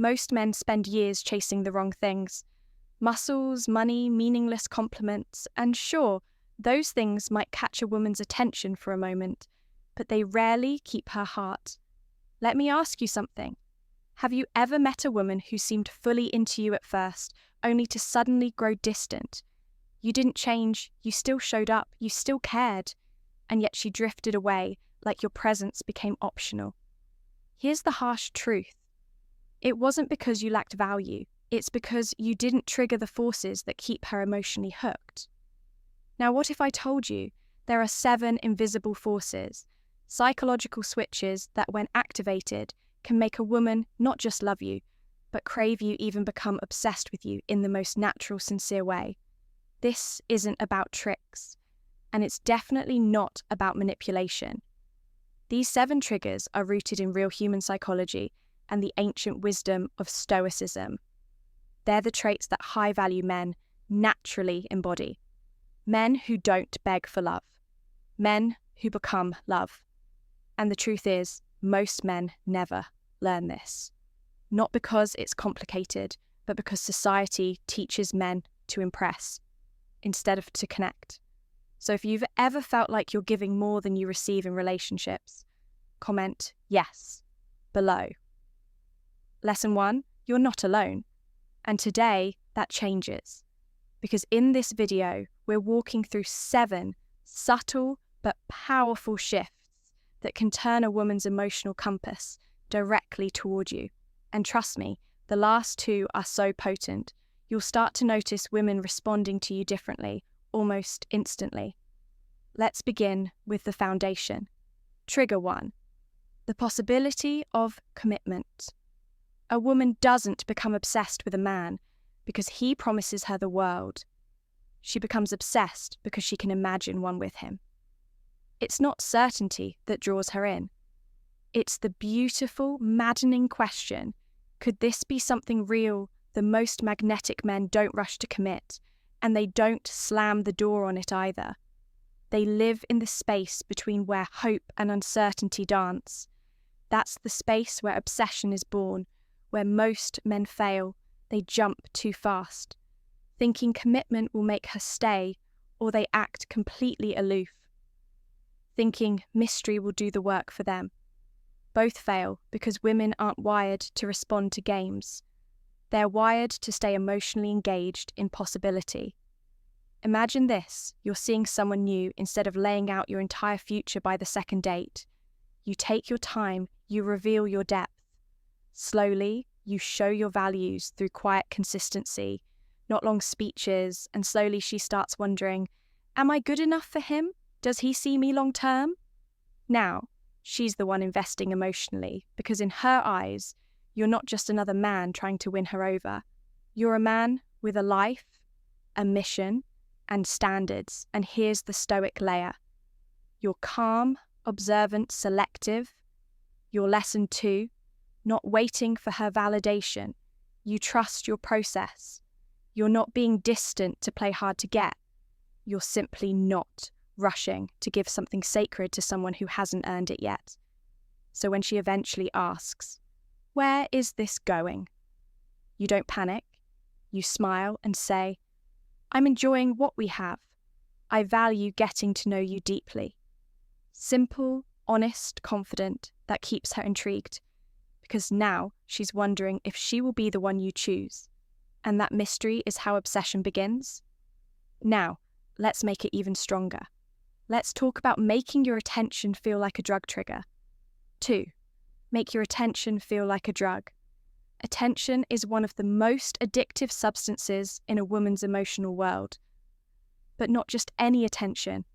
Most men spend years chasing the wrong things. Muscles, money, meaningless compliments, and sure, those things might catch a woman's attention for a moment, but they rarely keep her heart. Let me ask you something. Have you ever met a woman who seemed fully into you at first, only to suddenly grow distant? You didn't change, you still showed up, you still cared, and yet she drifted away like your presence became optional. Here's the harsh truth. It wasn't because you lacked value, it's because you didn't trigger the forces that keep her emotionally hooked. Now, what if I told you there are 7 invisible forces, psychological switches that, when activated, can make a woman not just love you, but crave you, even become obsessed with you in the most natural, sincere way? This isn't about tricks, and it's definitely not about manipulation. These 7 triggers are rooted in real human psychology and the ancient wisdom of Stoicism. They're the traits that high-value men naturally embody. Men who don't beg for love. Men who become love. And the truth is, most men never learn this. Not because it's complicated, but because society teaches men to impress instead of to connect. So if you've ever felt like you're giving more than you receive in relationships, comment yes below. Lesson 1, you're not alone. And today, that changes. Because in this video, we're walking through 7 subtle but powerful shifts that can turn a woman's emotional compass directly toward you. And trust me, the last 2 are so potent. You'll start to notice women responding to you differently, almost instantly. Let's begin with the foundation. Trigger 1, the possibility of commitment. A woman doesn't become obsessed with a man because he promises her the world. She becomes obsessed because she can imagine one with him. It's not certainty that draws her in. It's the beautiful, maddening question, could this be something real? The most magnetic men don't rush to commit, and they don't slam the door on it either. They live in the space between where hope and uncertainty dance. That's the space where obsession is born, where most men fail. They jump too fast, thinking commitment will make her stay, or they act completely aloof, thinking mystery will do the work for them. Both fail because women aren't wired to respond to games. They're wired to stay emotionally engaged in possibility. Imagine this, you're seeing someone new instead of laying out your entire future by the second date. You take your time, you reveal your depth. Slowly, you show your values through quiet consistency, not long speeches, and slowly she starts wondering, am I good enough for him? Does he see me long term? Now, she's the one investing emotionally, because in her eyes, you're not just another man trying to win her over. You're a man with a life, a mission, and standards, and here's the Stoic layer. You're calm, observant, selective. Your lesson 2, not waiting for her validation. You trust your process. You're not being distant to play hard to get. You're simply not rushing to give something sacred to someone who hasn't earned it yet. So when she eventually asks, where is this going? You don't panic. You smile and say, I'm enjoying what we have. I value getting to know you deeply. Simple, honest, confident, that keeps her intrigued, because now she's wondering if she will be the one you choose. And that mystery is how obsession begins. Now, let's make it even stronger. Let's talk about making your attention feel like a drug trigger. 2, make your attention feel like a drug. Attention is one of the most addictive substances in a woman's emotional world. But not just any attention.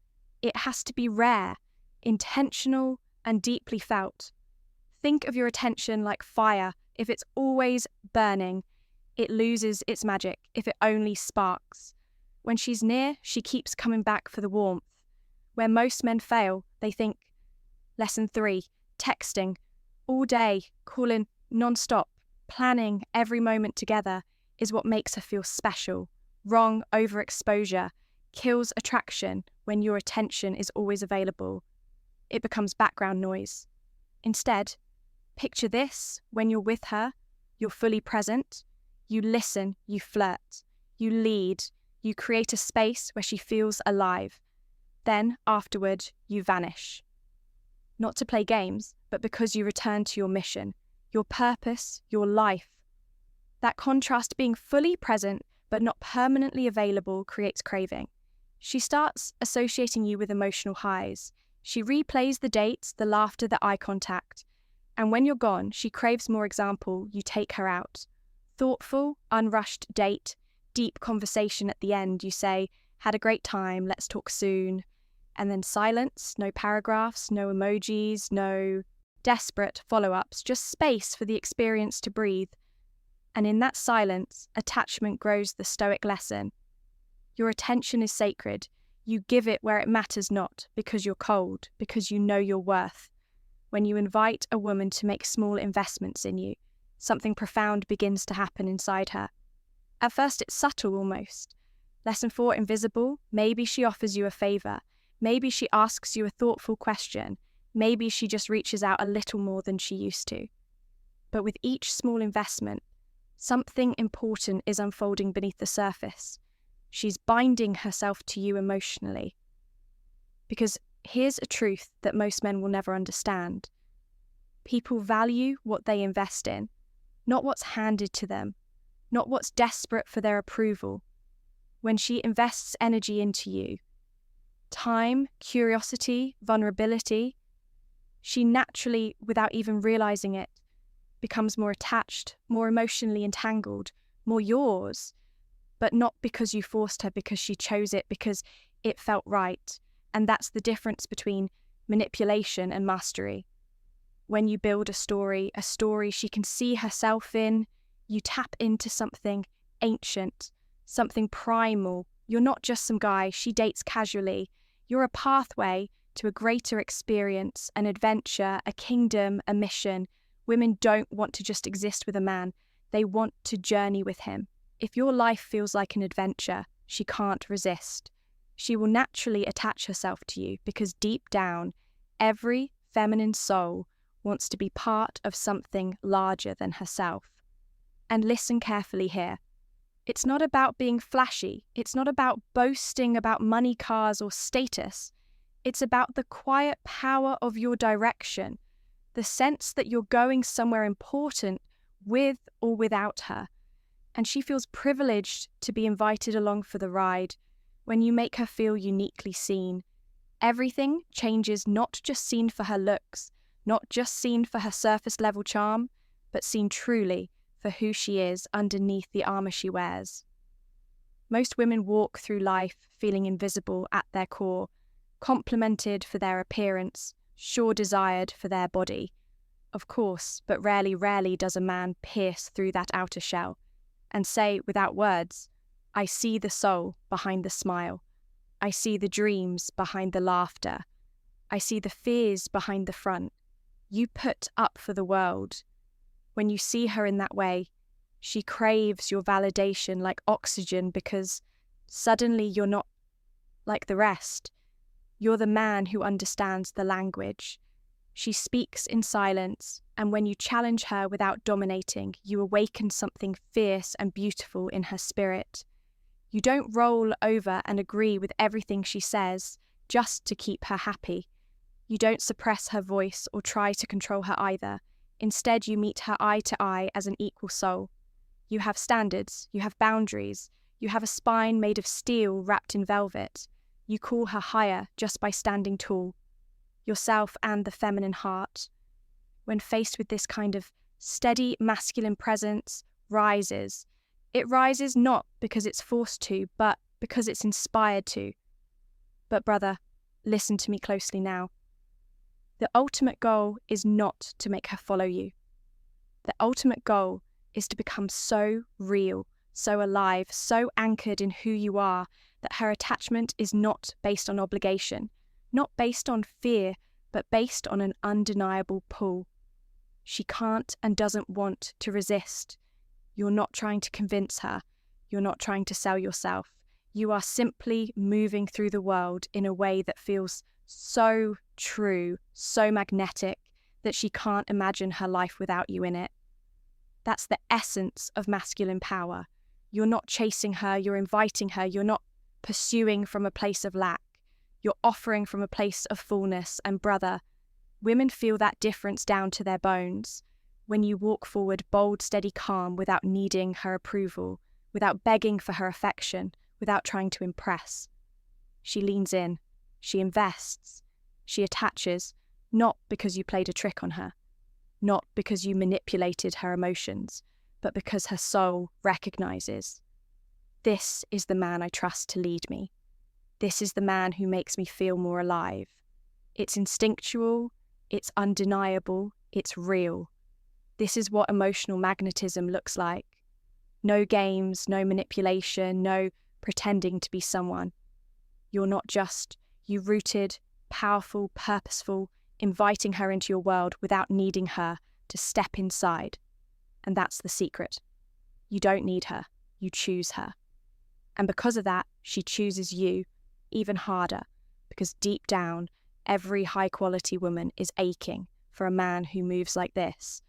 It has to be rare, intentional, and deeply felt. Think of your attention like fire. If it's always burning, it loses its magic if it only sparks. When she's near, she keeps coming back for the warmth. Where most men fail, they think. Lesson 3, texting. All day, calling non-stop, planning every moment together is what makes her feel special. Wrong overexposure kills attraction when your attention is always available. It becomes background noise. Instead, picture this when you're with her, You're fully present. You listen, you flirt, you lead, you create a space where she feels alive. Then, afterward, you vanish. Not to play games, but because you return to your mission, your purpose, your life. That contrast, being fully present but not permanently available, creates craving. She starts associating you with emotional highs. She replays the dates, the laughter, the eye contact. And when you're gone, she craves more. Example, you take her out. Thoughtful, unrushed date, deep conversation at the end. You say, had a great time, let's talk soon. And then silence, no paragraphs, no emojis, no desperate follow-ups, just space for the experience to breathe. And in that silence, attachment grows. The Stoic lesson. Your attention is sacred. You give it where it matters not, because you're cold, because you know your worth. When you invite a woman to make small investments in you, something profound begins to happen inside her. At first, it's subtle almost. Lesson 4, invisible. Maybe she offers you a favor. Maybe she asks you a thoughtful question. Maybe she just reaches out a little more than she used to. But with each small investment, something important is unfolding beneath the surface. She's binding herself to you emotionally. Because here's a truth that most men will never understand. People value what they invest in, not what's handed to them, not what's desperate for their approval. When she invests energy into you, time, curiosity, vulnerability, she naturally, without even realizing it, becomes more attached, more emotionally entangled, more yours, but not because you forced her, because she chose it, because it felt right. And that's the difference between manipulation and mastery. When you build a story she can see herself in, you tap into something ancient, something primal. You're not just some guy she dates casually. You're a pathway to a greater experience, an adventure, a kingdom, a mission. Women don't want to just exist with a man. They want to journey with him. If your life feels like an adventure, she can't resist. She will naturally attach herself to you because deep down, every feminine soul wants to be part of something larger than herself. And listen carefully here. It's not about being flashy. It's not about boasting about money, cars, or status. It's about the quiet power of your direction, the sense that you're going somewhere important with or without her. And she feels privileged to be invited along for the ride. When you make her feel uniquely seen, everything changes, not just seen for her looks, not just seen for her surface level charm, but seen truly for who she is underneath the armor she wears. Most women walk through life feeling invisible at their core, complimented for their appearance, sure desired for their body. Of course, but rarely does a man pierce through that outer shell and say without words, I see the soul behind the smile. I see the dreams behind the laughter. I see the fears behind the front. You put up for the world. When you see her in that way, she craves your validation like oxygen because suddenly you're not like the rest. You're the man who understands the language. She speaks in silence, and when you challenge her without dominating, you awaken something fierce and beautiful in her spirit. You don't roll over and agree with everything she says just to keep her happy. You don't suppress her voice or try to control her either. Instead, you meet her eye to eye as an equal soul. You have standards, you have boundaries, you have a spine made of steel wrapped in velvet. You call her higher just by standing tall. Yourself and the feminine heart, when faced with this kind of steady masculine presence, rises. It rises not because it's forced to, but because it's inspired to. But brother, listen to me closely now. The ultimate goal is not to make her follow you. The ultimate goal is to become so real, so alive, so anchored in who you are that her attachment is not based on obligation, not based on fear, but based on an undeniable pull. She can't and doesn't want to resist. You're not trying to convince her. You're not trying to sell yourself. You are simply moving through the world in a way that feels so true, so magnetic, that she can't imagine her life without you in it. That's the essence of masculine power. You're not chasing her, you're inviting her, you're not pursuing from a place of lack. You're offering from a place of fullness. And brother, women feel that difference down to their bones. When you walk forward bold, steady, calm, without needing her approval, without begging for her affection, without trying to impress. She leans in, she invests, she attaches, not because you played a trick on her, not because you manipulated her emotions, but because her soul recognizes, this is the man I trust to lead me. This is the man who makes me feel more alive. It's instinctual, it's undeniable, it's real. This is what emotional magnetism looks like. No games, no manipulation, no pretending to be someone. You're not just, you rooted, powerful, purposeful, inviting her into your world without needing her to step inside. And that's the secret. You don't need her, you choose her. And because of that, she chooses you even harder, because deep down, every high-quality woman is aching for a man who moves like this.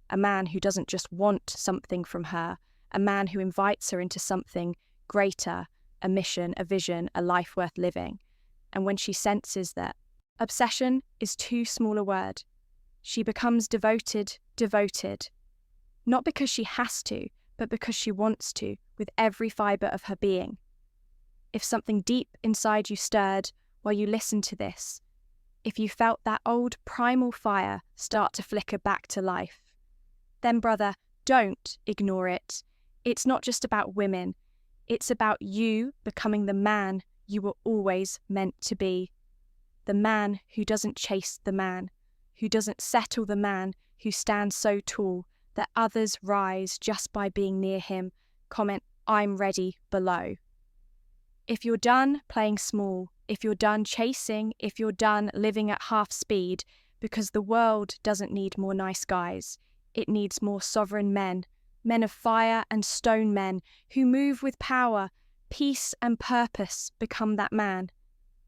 A man who doesn't just want something from her, a man who invites her into something greater, a mission, a vision, a life worth living. And when she senses that obsession is too small a word, she becomes devoted. Not because she has to, but because she wants to, with every fibre of her being. If something deep inside you stirred while you listened to this, if you felt that old primal fire start to flicker back to life, then brother, don't ignore it. It's not just about women. It's about you becoming the man you were always meant to be. The man who doesn't chase the man, who doesn't settle the man who stands so tall that others rise just by being near him. Comment, I'm ready below. If you're done playing small, if you're done chasing, if you're done living at half speed, because the world doesn't need more nice guys, it needs more sovereign men, men of fire and stone men who move with power, peace and purpose become that man.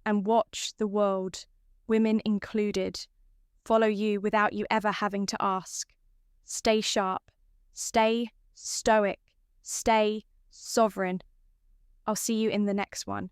And watch the world, women included, follow you without you ever having to ask. Stay sharp, stay stoic, stay sovereign. I'll see you in the next one.